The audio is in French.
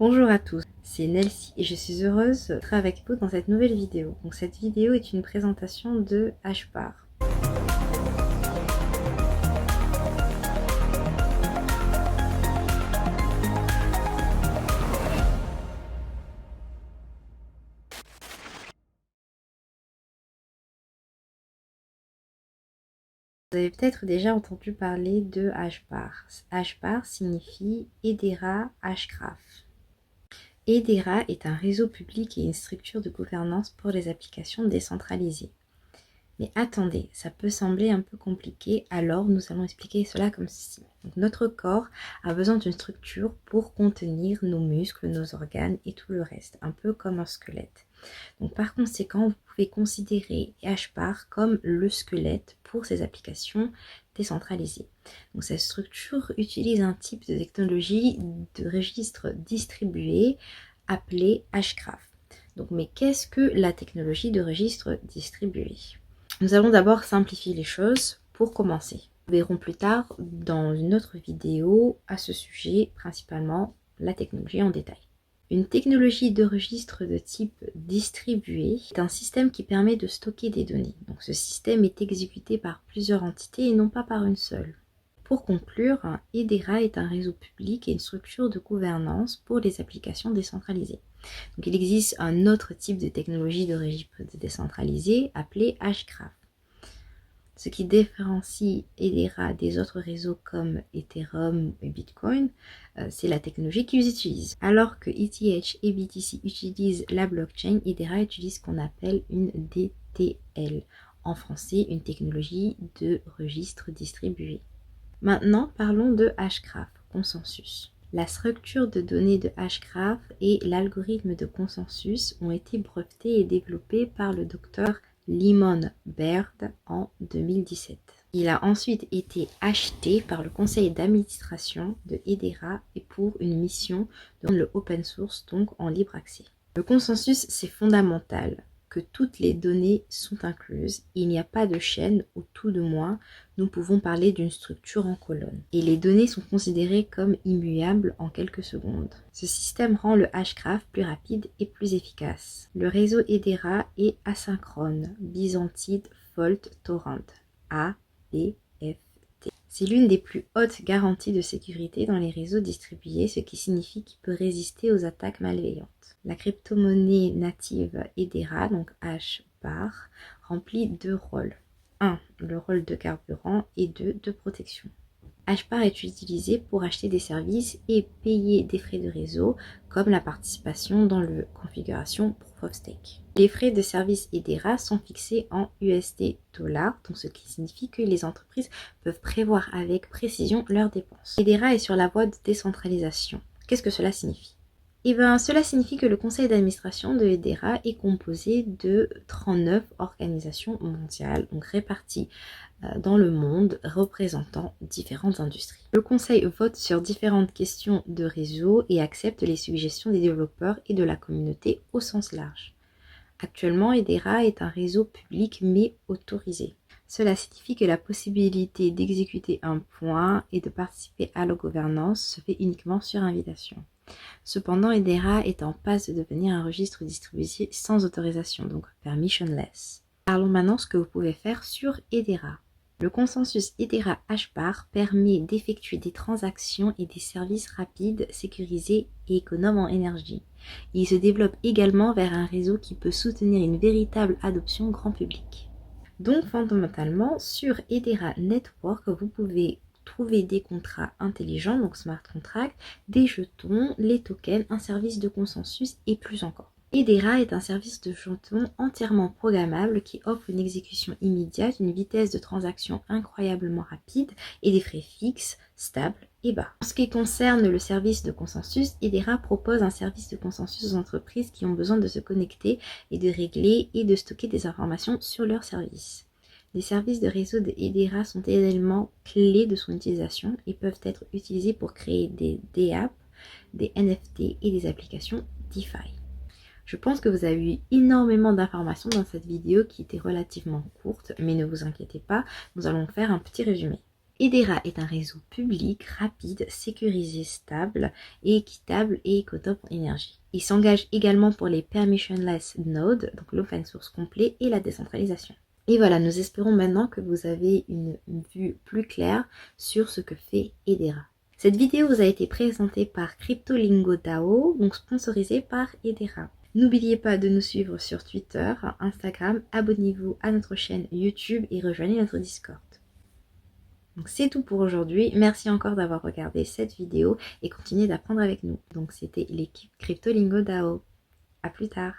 Bonjour à tous, c'est Nelsie et je suis heureuse d'être avec vous dans cette nouvelle vidéo. Donc cette vidéo est une présentation de HBAR. Vous avez peut-être déjà entendu parler de HBAR. HBAR signifie Hedera Hgraph. Hedera est un réseau public et une structure de gouvernance pour les applications décentralisées. Mais attendez, ça peut sembler un peu compliqué, alors nous allons expliquer cela comme ceci. Donc, notre corps a besoin d'une structure pour contenir nos muscles, nos organes et tout le reste, un peu comme un squelette. Donc, par conséquent, vous pouvez considérer HBAR comme le squelette pour ces applications décentralisées. Donc, cette structure utilise un type de technologie de registre distribué appelé Hgraph. Donc, mais qu'est-ce que la technologie de registre distribué ? Nous allons d'abord simplifier les choses pour commencer. Nous verrons plus tard dans une autre vidéo à ce sujet, principalement la technologie en détail. Une technologie de registre de type distribué est un système qui permet de stocker des données. Donc ce système est exécuté par plusieurs entités et non pas par une seule. Pour conclure, Hedera est un réseau public et une structure de gouvernance pour les applications décentralisées. Donc, il existe un autre type de technologie de registre décentralisé appelé Hgraph. Ce qui différencie Hedera des autres réseaux comme Ethereum et Bitcoin, c'est la technologie qu'ils utilisent. Alors que ETH et BTC utilisent la blockchain, Hedera utilise ce qu'on appelle une DTL. En français, une technologie de registre distribué. Maintenant, parlons de Hgraph, consensus. La structure de données de Hgraph et l'algorithme de consensus ont été brevetés et développés par le docteur Lyman Baird en 2017. Il a ensuite été acheté par le conseil d'administration de Hedera et pour une mission de le open source, donc en libre accès. Le consensus, c'est fondamental, que toutes les données sont incluses. Il n'y a pas de chaîne, ou tout de moins, nous pouvons parler d'une structure en colonne. Et les données sont considérées comme immuables en quelques secondes. Ce système rend le Hgraph plus rapide et plus efficace. Le réseau Hedera est asynchrone, Byzantine Fault Torrent, ABFT. C'est l'une des plus hautes garanties de sécurité dans les réseaux distribués, ce qui signifie qu'il peut résister aux attaques malveillantes. La crypto-monnaie native Hedera, donc HBAR, remplit deux rôles. 1. Le rôle de carburant et 2. De protection. HBAR est utilisé pour acheter des services et payer des frais de réseau, comme la participation dans la configuration Proof of Stake. Les frais de service Hedera sont fixés en USD $, donc ce qui signifie que les entreprises peuvent prévoir avec précision leurs dépenses. Hedera est sur la voie de décentralisation. Qu'est-ce que cela signifie ? Cela signifie que le conseil d'administration de Hedera est composé de 39 organisations mondiales, donc réparties dans le monde, représentant différentes industries. Le conseil vote sur différentes questions de réseau et accepte les suggestions des développeurs et de la communauté au sens large. Actuellement, Hedera est un réseau public mais autorisé. Cela signifie que la possibilité d'exécuter un point et de participer à la gouvernance se fait uniquement sur invitation. Cependant, Hedera est en passe de devenir un registre distribué sans autorisation, donc permissionless. Parlons maintenant de ce que vous pouvez faire sur Hedera. Le consensus Hedera HBAR permet d'effectuer des transactions et des services rapides, sécurisés et économes en énergie. Il se développe également vers un réseau qui peut soutenir une véritable adoption grand public. Donc fondamentalement, sur Hedera Network, vous pouvez trouver des contrats intelligents, donc smart contracts, des jetons, les tokens, un service de consensus et plus encore. Hedera est un service de jetons entièrement programmable qui offre une exécution immédiate, une vitesse de transaction incroyablement rapide et des frais fixes, stables et bas. En ce qui concerne le service de consensus, Hedera propose un service de consensus aux entreprises qui ont besoin de se connecter et de régler et de stocker des informations sur leur service. Les services de réseau de Hedera sont des éléments clés de son utilisation et peuvent être utilisés pour créer des DApp, des NFT et des applications DeFi. Je pense que vous avez eu énormément d'informations dans cette vidéo qui était relativement courte, mais ne vous inquiétez pas, nous allons faire un petit résumé. Hedera est un réseau public, rapide, sécurisé, stable et équitable et économe en énergie. Il s'engage également pour les permissionless nodes, donc l'open source complet et la décentralisation. Et voilà, nous espérons maintenant que vous avez une vue plus claire sur ce que fait Hedera. Cette vidéo vous a été présentée par CryptoLingo DAO, donc sponsorisée par Hedera. N'oubliez pas de nous suivre sur Twitter, Instagram, abonnez-vous à notre chaîne YouTube et rejoignez notre Discord. Donc c'est tout pour aujourd'hui. Merci encore d'avoir regardé cette vidéo et continuez d'apprendre avec nous. Donc c'était l'équipe CryptoLingo DAO. À plus tard.